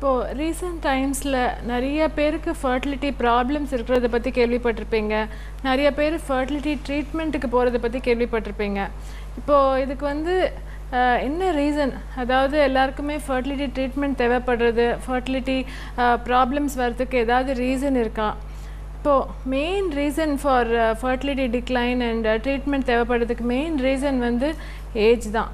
இப்போ ரீசெண்ட் டைம்ஸில் நிறைய பேருக்கு ஃபர்டிலிட்டி ப்ராப்ளம்ஸ் இருக்கிறத பற்றி கேள்விப்பட்டிருப்பீங்க. நிறைய பேர் ஃபர்டிலிட்டி ட்ரீட்மெண்ட்டுக்கு போகிறத பற்றி கேள்விப்பட்டிருப்பீங்க. இப்போது இதுக்கு என்ன ரீசன், அதாவது எல்லாருக்குமே ஃபர்டிலிட்டி ட்ரீட்மெண்ட் தேவைப்படுறது, ஃபர்டிலிட்டி ப்ராப்ளம்ஸ் வர்றதுக்கு ஏதாவது ரீசன் இருக்கா? இப்போது main reason for fertility decline and treatment தேவைப்படுறதுக்கு மெயின் ரீசன் ஏஜ் தான்.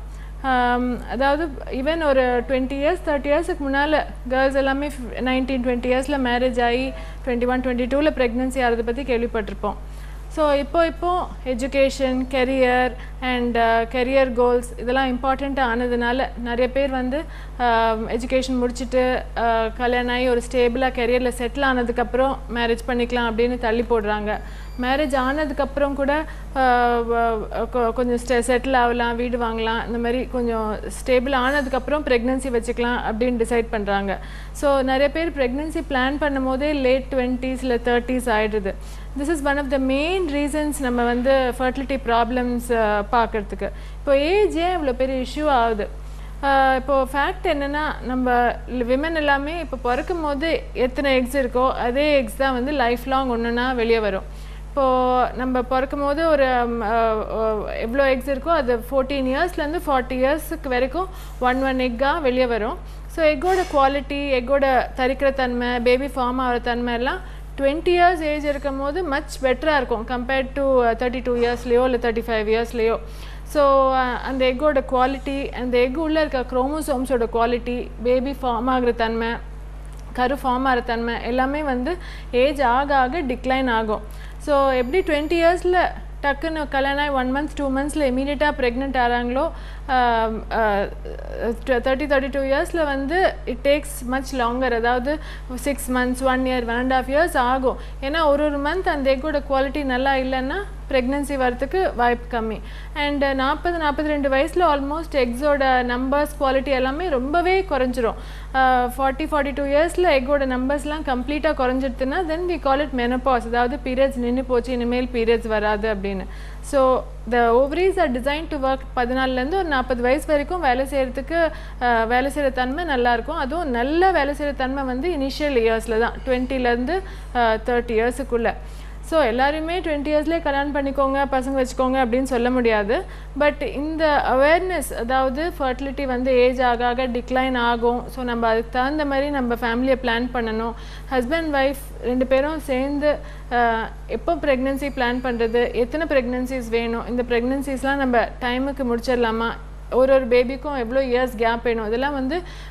அதாவது ஈவன் ஒரு 20 இயர்ஸ் 30 இயர்ஸுக்கு முன்னால் கேர்ள்ஸ் எல்லாமே 19-20 இயர்ஸில் மேரேஜ் ஆகி 21-22 ப்ரெக்னென்சி ஆகிறத பற்றி கேள்விப்பட்டிருப்போம். ஸோ இப்போ education, career and career goals இதெல்லாம் இம்பார்ட்டண்ட்டாக ஆனதுனால நிறைய பேர் எஜுகேஷன் முடிச்சுட்டு கல்யாணம் ஆகி ஒரு ஸ்டேபிளாக கெரியரில் செட்டில் ஆனதுக்கப்புறம் மேரேஜ் பண்ணிக்கலாம் அப்படின்னு தள்ளி போடுறாங்க. மேரேஜ் ஆனதுக்கப்புறம் கூட கொஞ்சம் செட்டில் ஆகலாம், வீடு வாங்கலாம், இந்த மாதிரி கொஞ்சம் ஸ்டேபிள் ஆனதுக்கப்புறம் ப்ரெக்னென்சி வச்சுக்கலாம் அப்படின்னு டிசைட் பண்ணுறாங்க. ஸோ நிறைய பேர் ப்ரெக்னென்சி பிளான் பண்ணும் போதே லேட் 20s இல்லை 30s ஆகிடுது. This is one of the main reasons நம்ம ஃபர்டிலிட்டி ப்ராப்ளம்ஸ் பார்க்குறதுக்கு. இப்போ ஏஜ் ஏன் இவ்வளோ பெரிய இஷ்யூ ஆகுது? இப்போது ஃபேக்ட் என்னென்னா, நம்ம விமன் எல்லாமே இப்போ பிறக்கும் போது எத்தனை எக்ஸ் இருக்கோ அதே எக்ஸ் தான் லைஃப் லாங் ஒன்றுனா வெளியே வரும். இப்போது நம்ம பிறக்கும் போது ஒரு எவ்வளோ எக்ஸ் இருக்கோ அது 14 இயர்ஸ்லேருந்து 40 இயர்ஸுக்கு வரைக்கும் ஒன் எக்காக வெளியே வரும். ஸோ எக்கோட குவாலிட்டி, எக்கோட தரிக்கிற தன்மை, பேபி ஃபார்ம் ஆகிற தன்மை எல்லாம் 20 இயர்ஸ் ஏஜ் இருக்கும் போது மச் பெட்டராக இருக்கும் கம்பேர்ட் டு 32 இயர்ஸ்லேயோ இல்லை 35 இயர்ஸ்லேயோ. ஸோ அந்த எக்கோட குவாலிட்டி, அந்த எக் உள்ளே இருக்க குரோமோசோம்ஸோட குவாலிட்டி, பேபி ஃபார்ம் ஆகிற தன்மை, கரு ஃபார்ம் ஆகிற தன்மை எல்லாமே ஏஜ் ஆக ஆக டிக்ளைன் ஆகும். ஸோ எப்படி 20 இயர்ஸில் டக்குன்னு கல்யாணம் ஆகி 1 month 2 months இமீடியட்டாக ப்ரெக்னென்ட் ஆகிறாங்களோ, 30-32 இயர்ஸில் இட் டேக்ஸ் மச் லாங்கர். அதாவது 6 months 1 year 1.5 years ஆகும். ஏன்னா ஒரு மந்த் அந்த எக்கோட குவாலிட்டி நல்லா இல்லைன்னா ப்ரெக்னென்சி வரத்துக்கு வாய்ப்பு கம்மி. அண்ட் 40-42 வயசில் ஆல்மோஸ்ட் எக்ஸோட நம்பர்ஸ், குவாலிட்டி எல்லாமே ரொம்பவே குறைஞ்சிரும். 40-42 இயர்ஸில் எக்கோட நம்பர்ஸ்லாம் கம்ப்ளீட்டாக குறைஞ்சிடுதுன்னா then we call it menopause. அதாவது பீரியட்ஸ் நின்று போச்சு, இனிமேல் பீரியட்ஸ் வராது அப்படின்னு. So the ovaries are design to work 14லேருந்து ஒரு 40 வயசு வரைக்கும் வேலை செய்கிற தன்மை நல்லாயிருக்கும். அதுவும் நல்ல வேலை செய்கிற தன்மை இனிஷியல் இயர்ஸில் தான், 20லேருந்து 30 இயர்ஸுக்குள்ளே. ஸோ எல்லாருமே 20 இயர்ஸ்லேயே கல்யாணம் பண்ணிக்கோங்க, பசங்க வச்சுக்கோங்க அப்படின்னு சொல்ல முடியாது. பட் இந்த அவேர்னஸ், அதாவது ஃபர்டிலிட்டி ஏஜ் ஆக ஆக டிக்ளைன் ஆகும். ஸோ நம்ம அதுக்கு தகுந்த மாதிரி நம்ம ஃபேமிலியை பிளான் பண்ணணும். ஹஸ்பண்ட் ஒய்ஃப் 2 பேரும் சேர்ந்து எப்போ ப்ரெக்னென்சி பிளான் பண்ணுறது, எத்தனை ப்ரெக்னென்சிஸ் வேணும், இந்த ப்ரெக்னென்சிஸ்லாம் நம்ம டைமுக்கு முடிச்சிடலாமா, ஒரு பேபிக்கும் எவ்வளோ இயர்ஸ் கேப் வேணும், இதெல்லாம்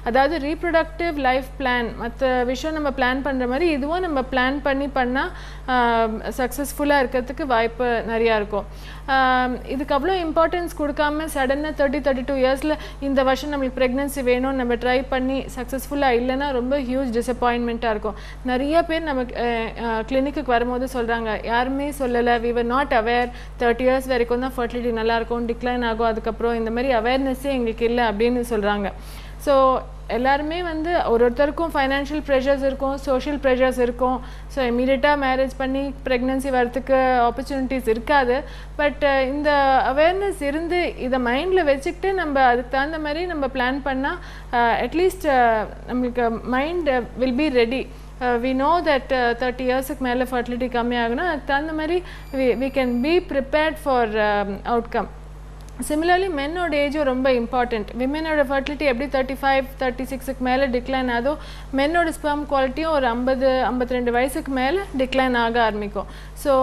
அதாவது ரீப்ரொடக்டிவ் லைஃப் பிளான். மற்ற விஷயம் நம்ம பிளான் பண்ணுற மாதிரி இதுவும் நம்ம பிளான் பண்ணால் சக்ஸஸ்ஃபுல்லாக இருக்கிறதுக்கு வாய்ப்பு நிறையா இருக்கும். இதுக்கு அவ்வளோ இம்பார்ட்டன்ஸ் கொடுக்காம சடனாக 30-32 இயர்ஸில் இந்த வருஷம் நம்மளுக்கு ப்ரெக்னென்சி வேணும்னு நம்ம ட்ரை பண்ணி சக்ஸஸ்ஃபுல்லாக இல்லைன்னா ரொம்ப ஹியூஜ் டிசப்பாயின்மெண்ட்டாக இருக்கும். நிறைய பேர் நம்ம கிளினிக்கு வரும்போது சொல்கிறாங்க, யாருமே சொல்லலை, we are not aware, 30 years வரைக்கும் தான் ஃபர்டிலிட்டி நல்லாயிருக்கும், டிக்ளைன் ஆகும், அதுக்கப்புறம் இந்த மாதிரி அவேர்னஸே எங்களுக்கு இல்லை அப்படின்னு சொல்கிறாங்க. ஸோ எல்லாருமே ஒருத்தருக்கும் ஃபைனான்ஷியல் ப்ரெஷர்ஸ் இருக்கும், சோஷியல் ப்ரெஷர்ஸ் இருக்கும். ஸோ இமீடியட்டாக மேரேஜ் பண்ணி ப்ரெக்னென்சி வரத்துக்கு ஆப்பர்ச்சுனிட்டிஸ் இருக்காது. பட் இந்த அவேர்னஸ் இருந்து இதை மைண்டில் வச்சுக்கிட்டு நம்ம அதுக்கு தகுந்த மாதிரி நம்ம பிளான் பண்ணால் அட்லீஸ்ட் நம்மளுக்கு mind will be ready. We know that 30 இயர்ஸுக்கு மேலே ஃபர்டிலிட்டி கம்மியாகுனா அதுக்கு தகுந்த மாதிரி we can be prepared for outcome. Similarly மென்னோட ஏஜும் ரொம்ப இம்பார்ட்டண்ட். விமெனோட ஃபர்டிலிட்டி எப்படி 35-36க்கு மேலே டிக்ளைன் ஆகுதோ, மென்னோட ஸ்பெர்ம் குவாலிட்டியும் ஒரு 50-52 வயசுக்கு மேலே டிக்ளைன் ஆக ஆரம்பிக்கும். ஸோ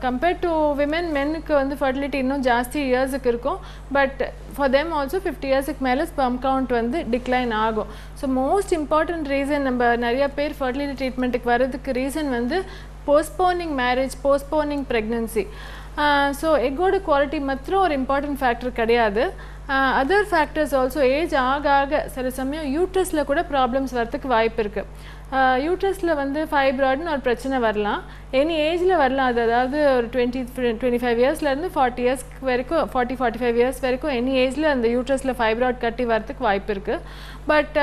கம்பேர்ட் டு விமென், மென்னுக்கு ஃபர்டிலிட்டி இன்னும் ஜாஸ்தி இயர்ஸுக்கு இருக்கும். பட் ஃபார் தெம் ஆல்சோ 50 இயர்ஸுக்கு மேலே ஸ்பெர்ம் கவுண்ட் டிக்ளைன் ஆகும். ஸோ மோஸ்ட் இம்பார்ட்டன்ட் ரீசன் நம்ம நிறைய பேர் ஃபர்டிலிட்டி ட்ரீட்மெண்ட்டுக்கு வர்றதுக்கு reason postponing marriage, postponing pregnancy. So எக்கோட குவாலிட்டி மாத்திரம் ஒரு இம்பார்ட்டன்ட் ஃபேக்டர் கிடையாது. அதர் ஃபேக்டர்ஸ் ஆல்சோ ஏஜ் ஆக ஆக சில சமயம் யூட்ரஸில் கூட ப்ராப்ளம்ஸ் வரத்துக்கு வாய்ப்பு இருக்குது. யூட்ரஸில் வந்து ஃபைப்ராய்டுன்னு ஒரு பிரச்சனை வரலாம். எனி ஏஜில் வரலாம். அது அதாவது ஒரு 25 இயர்ஸ்லேருந்து 40 இயர்ஸ் வரைக்கும் 45 இயர்ஸ் வரைக்கும் எனி ஏஜில் அந்த யூட்ரஸில் ஃபைப்ராய்டு கட்டி வரதுக்கு வாய்ப்பு இருக்குது. பட்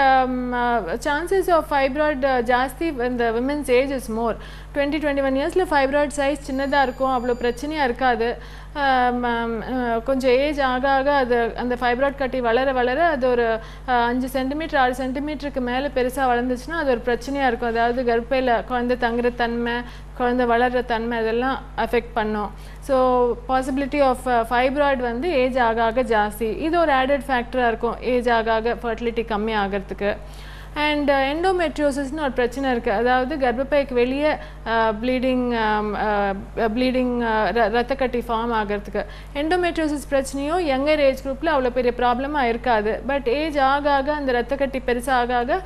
சான்சஸ் ஆஃப் ஃபைப்ராய்டு ஜாஸ்தி இந்த விமென்ஸ் ஏஜ் இஸ் மோர். 21 இயர்ஸில் ஃபைப்ராய்டு சைஸ் சின்னதாக இருக்கும், அவ்வளோ பிரச்சனையாக இருக்காது. கொஞ்சம் ஏஜ் ஆக ஆக அது அந்த ஃபைப்ராய்டு கட்டி வளர வளர அது ஒரு 5 சென்டிமீட்டர் 6 சென்டிமீட்டருக்கு மேலே பெருசாக வளர்ந்துச்சுன்னா அது ஒரு பிரச்சனையாக இருக்கும். அதாவது கர்ப்பையில் குழந்தை தங்குற தன்மை, குழந்தை வளர்கிற தன்மை அதெல்லாம் அஃபெக்ட் பண்ணும். ஸோ பாசிபிலிட்டி ஆஃப் ஃபைப்ராய்டு வந்து ஏஜ் ஆக ஆக ஜாஸ்தி. இது ஒரு ஆடட் ஃபேக்டராக இருக்கும் ஏஜ் ஆக ஆக ஃபர்டிலிட்டி கம்மி ஆகிறதுக்கு. அண்ட் எண்டோமெட்ரியோசிஸ்னு ஒரு பிரச்சனை இருக்குது. அதாவது கர்ப்பப்பைக்கு வெளியே ப்ளீடிங் ரத்தக்கட்டி ஃபார்ம் ஆகிறதுக்கு. எண்டோமெட்ரியோசிஸ் பிரச்சனையும் யங்கர் ஏஜ் குரூப்பில் அவ்வளோ பெரிய ப்ராப்ளமாக இருக்காது. பட் ஏஜ் ஆக ஆக அந்த ரத்தக்கட்டி பெருசாக ஆக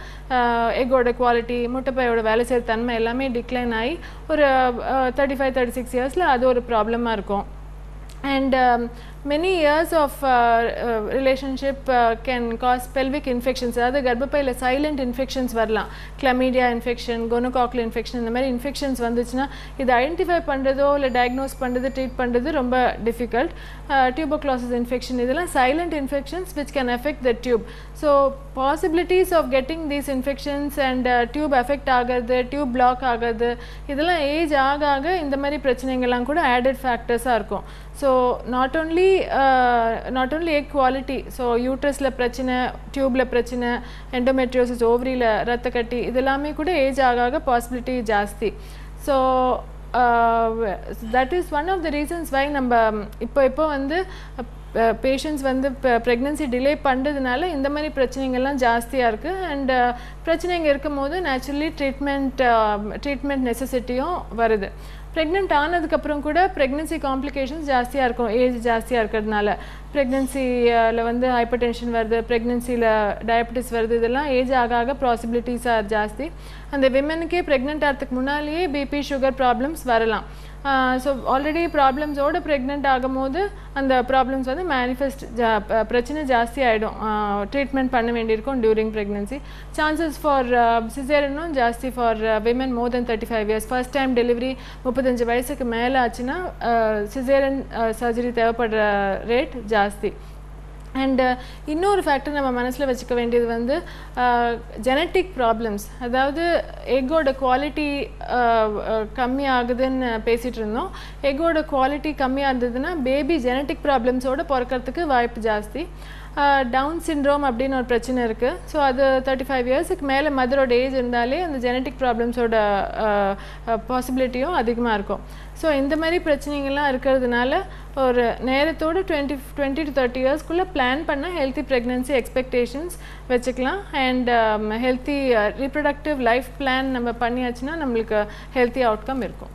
எக்கோட குவாலிட்டி, முட்டைப்பையோட வேலை செய்கிற தன்மை எல்லாமே டிக்ளைன் ஆகி ஒரு 35-36 இயர்ஸில் அது ஒரு ப்ராப்ளமாக இருக்கும். And many years of relationship can cause pelvic infections. அதாவது கர்ப்பப்பையில் சைலண்ட் இன்ஃபெக்ஷன்ஸ் வரலாம். கிளமீடியா இன்ஃபெக்ஷன், கோனோகாக்கல் இன்ஃபெக்ஷன், இந்த மாதிரி இன்ஃபெக்ஷன்ஸ் வந்துச்சுன்னா இது ஐடென்டிஃபை பண்ணுறதோ இல்லை டயக்னோஸ் பண்ணுறது ட்ரீட் பண்ணுறது ரொம்ப டிஃபிகல்ட். டியூபர்குலோசிஸ் இன்ஃபெக்ஷன் இதெல்லாம் silent infections which can affect the tube. So possibilities of getting these infections and tube affect ஆகிறது, tube block ஆகிறது, இதெல்லாம் ஏஜ் ஆக ஆக இந்த மாதிரி பிரச்சனைகள்லாம் கூட added factors-ஆக இருக்கும். So not only egg quality, so uterusல பிரச்சனை, டியூப்ல பிரச்சனை, endometriosis, ஓவரியில் ரத்தக்கட்டி, இதெல்லாமே கூட ஏஜ் ஆக ஆக பாசிபிலிட்டி ஜாஸ்தி. So that is one of the reasons why நம்ம இப்போ வந்து பேஷண்ட்ஸ் வந்து ப்ரெக்னென்சி டிலே பண்ணுறதுனால இந்த மாதிரி பிரச்சனைகள்லாம் ஜாஸ்தியாக இருக்குது. அண்ட் பிரச்சனைங்க இருக்கும் போது நேச்சுரலி ட்ரீட்மெண்ட் நெசசிட்டியும் வருது. ப்ரெக்னென்ட் ஆனதுக்கப்புறம் கூட ப்ரெக்னென்சி காம்ப்ளிகேஷன்ஸ் ஜாஸ்தியாக இருக்கும் ஏஜ் ஜாஸ்தியாக இருக்கிறதுனால. ப்ரெக்னென்சியில் வந்து ஹைப்பர் டென்ஷன் வருது, ப்ரெக்னென்சியில் டயபெட்டிஸ் வருது, இதெல்லாம் ஏஜ் ஆக ஆக பாசிபிலிட்டிஸ் ஆர் ஜாஸ்தி. அந்த விமெனுக்கே ப்ரெக்னென்ட் ஆகிறதுக்கு முன்னாலேயே பிபி சுகர் ப்ராப்ளம்ஸ் வரலாம். ஸோ ஆல்ரெடி ப்ராப்ளம்ஸோடு ப்ரெக்னென்ட் ஆகும்போது அந்த ப்ராப்ளம்ஸ் வந்து மேனிஃபெஸ்ட் பிரச்சனை ஜாஸ்தி ஆகிடும். ட்ரீட்மெண்ட் பண்ண வேண்டியிருக்கும் டியூரிங் ப்ரெக்னென்சி. சான்சஸ் ஃபார் சிசேரியனும் ஜாஸ்தி for women more then 35 years. First time delivery 35 வயசுக்கு மேலே ஆச்சுன்னா சிசேரியன் சர்ஜரி தேவைப்படுற ரேட் ஜாஸ்தி. அண்ட் இன்னொரு ஃபேக்டர் நம்ம மனசில் வச்சுக்க வேண்டியது வந்து ஜெனட்டிக் ப்ராப்ளம்ஸ். அதாவது எக்கோட குவாலிட்டி கம்மி ஆகுதுன்னு பேசிகிட்டு இருந்தோம். எக்கோட குவாலிட்டி கம்மியாக இருந்ததுன்னா பேபி ஜெனட்டிக் ப்ராப்ளம்ஸோடு பிறக்கிறதுக்கு வாய்ப்பு ஜாஸ்தி. டவுன் சிண்ட்ரோம் அப்படின்னு ஒரு பிரச்சனை இருக்குது. ஸோ அது 35 இயர்ஸுக்கு மேலே மதரோட ஏஜ் இருந்தாலே அந்த ஜெனட்டிக் ப்ராப்ளம்ஸோட பாசிபிலிட்டியும் அதிகமாக இருக்கும். ஸோ இந்த மாதிரி பிரச்சனைகள்லாம் இருக்கிறதுனால ஒரு நேரத்தோடு 20 to 30 இயர்ஸ்க்குள்ளே பிளான் பண்ண ஹெல்த்தி ப்ரெக்னென்சி எக்ஸ்பெக்டேஷன்ஸ் வச்சுக்கலாம். And healthy reproductive life plan நம்ம பண்ணியாச்சுன்னா நம்மளுக்கு ஹெல்த்தி அவுட்கம் இருக்கும்.